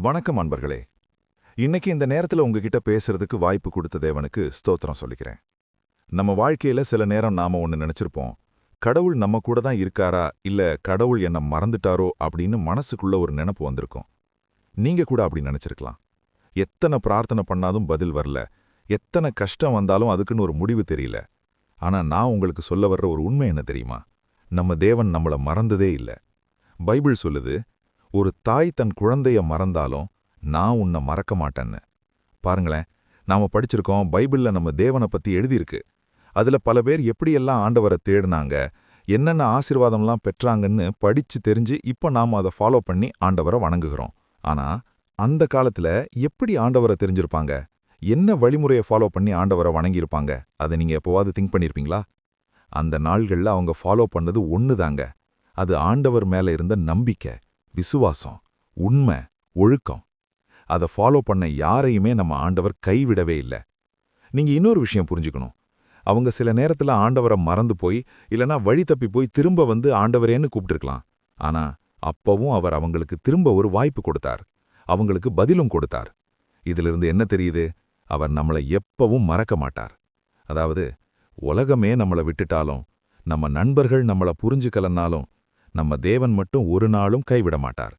வணக்கம் அன்பர்களே. இன்னைக்கு இந்த நேரத்துல உங்ககிட்ட பேசுறதுக்கு வாய்ப்பு கொடுத்த தேவனுக்கு ஸ்தோத்திரம் சொல்லிக்கிறேன். நம்ம வாழ்க்கையில சில நேரம் நாம ஒன்னு நினைச்சிருப்போம். கடவுள் நம்ம கூட தான் இருக்காரா இல்ல கடவுள் என்ன மறந்துட்டாரோ அப்படின்னு மனசுக்குள்ள ஒரு நினைப்பு வந்திருக்கும். நீங்க கூட அப்படி நினைச்சிருக்கலாம். எத்தனை பிரார்த்தனை பண்ணாலும் பதில் வரல, எத்தனை கஷ்டம் வந்தாலும் அதுக்குன்னு ஒரு முடிவு தெரியல. ஆனா நான் உங்களுக்கு சொல்ல வர்ற ஒரு உண்மை என்ன தெரியுமா? நம்ம தேவன் நம்மள மறந்ததே இல்ல. பைபிள் சொல்லுது, ஒரு தாய் தன் குழந்தைய மறந்தாலும் நான் உன்னை மறக்க மாட்டேன்னு. பாருங்களேன், நாம படிச்சிருக்கோம், பைபிள்ல நம்ம தேவனை பத்தி எழுதியிருக்கு. அதுல பல பேர் எப்படியெல்லாம் ஆண்டவரை தேடினாங்க, என்னென்ன ஆசீர்வாதம்லாம் பெற்றாங்கன்னு படிச்சு தெரிஞ்சு இப்ப நாம அதை ஃபாலோ பண்ணி ஆண்டவரை வணங்குகிறோம். ஆனா அந்த காலத்துல எப்படி ஆண்டவரை தெரிஞ்சிருப்பாங்க? என்ன வழிமுறையை ஃபாலோ பண்ணி ஆண்டவரை வணங்கியிருப்பாங்க? அதை நீங்க எப்போவாது திங்க் பண்ணியிருப்பீங்களா? அந்த நாள்கள்ல அவங்க ஃபாலோ பண்ணது ஒண்ணுதாங்க. அது ஆண்டவர் மேல இருந்த நம்பிக்கை, விசுவாசம், உண்மை, ஒழுக்கம். அதை ஃபாலோ பண்ண யாரையுமே நம்ம ஆண்டவர் கைவிடவே இல்லை. நீங்க இன்னொரு விஷயம் புரிஞ்சுக்கணும். அவங்க சில நேரத்துல ஆண்டவரை மறந்து போய் இல்லனா வழி தப்பி போய் திரும்ப வந்து ஆண்டவரேன்னு கூப்பிட்டுருக்கலாம். ஆனா அப்பவும் அவர் அவங்களுக்கு திரும்ப ஒரு வாய்ப்பு கொடுத்தார். அவங்களுக்கு பதிலும் கொடுத்தார். இதிலிருந்து என்ன தெரியுது? அவர் நம்மளை எப்பவும் மறக்க மாட்டார். அதாவது, உலகமே நம்மளை விட்டுட்டாலும், நம்ம நண்பர்கள் நம்மளை புரிஞ்சுக்கலன்னாலும், நம்ம தேவன் மட்டும் ஒரு நாளும் கைவிட மாட்டார்.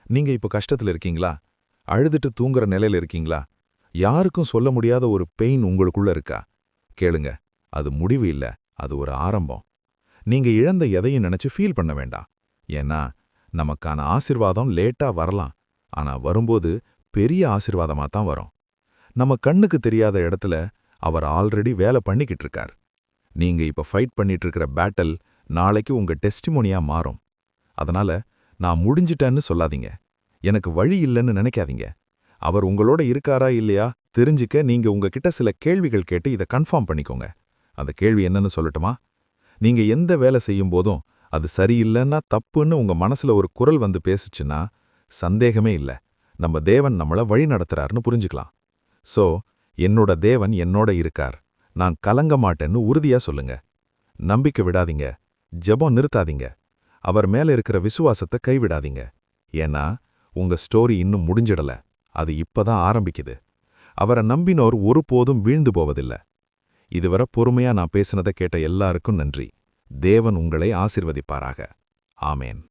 நீங்க இப்ப கஷ்டத்துல இருக்கீங்களா? அழுதுட்டு தூங்குற நிலையில இருக்கீங்களா? யாருக்கும் சொல்ல முடியாத ஒரு பெயின் உங்களுக்குள்ள இருக்கா? கேளுங்க, அது முடிவு இல்ல, அது ஒரு ஆரம்பம். நீங்க இழந்த எதையும் நினைச்சு ஃபீல் பண்ண வேண்டாம். ஏன்னா நமக்கான ஆசிர்வாதம் லேட்டா வரலாம். ஆனா வரும்போது பெரிய ஆசிர்வாதமா தான் வரும். நம்ம கண்ணுக்கு தெரியாத இடத்துல அவர் ஆல்ரெடி வேலை பண்ணிக்கிட்டு இருக்கார். நீங்க இப்ப ஃபைட் பண்ணிட்டு இருக்கிற பேட்டல் நாளைக்கு உங்க டெஸ்டிமோனியா மாறும். அதனால நான் முடிஞ்சிட்டேன்னு சொல்லாதீங்க. எனக்கு வழி இல்லைன்னு நினைக்காதீங்க. அவர் உங்களோட இருக்காரா இல்லையா தெரிஞ்சுக்க நீங்க உங்ககிட்ட சில கேள்விகள் கேட்டு இதை கன்ஃபார்ம் பண்ணிக்கோங்க. அந்த கேள்வி என்னன்னு சொல்லட்டுமா? நீங்க எந்த வேலை செய்யும் போதும் அது சரியில்லைன்னா தப்புன்னு உங்க மனசுல ஒரு குரல் வந்து பேசுச்சுன்னா, சந்தேகமே இல்ல, நம்ம தேவன் நம்மள வழி நடத்துறாருன்னு புரிஞ்சுக்கலாம். சோ, என்னோட தேவன் என்னோட இருக்கார், நான் கலங்க மாட்டேன்னு உறுதியா சொல்லுங்க. நம்பிக்கை விடாதீங்க, ஜெபம் நிறுத்தாதீங்க, அவர் மேல இருக்கிற விசுவாசத்தை கைவிடாதீங்க. ஏன்னா உங்க ஸ்டோரி இன்னும் முடிஞ்சிடல, அது இப்பதான் ஆரம்பிக்குது. அவரை நம்பினோர் ஒருபோதும் வீழ்ந்து போவதில்லை. இதுவரை பொறுமையா நான் பேசினதை கேட்ட எல்லாருக்கும் நன்றி. தேவன் உங்களை ஆசிர்வதிப்பாராக. ஆமேன்.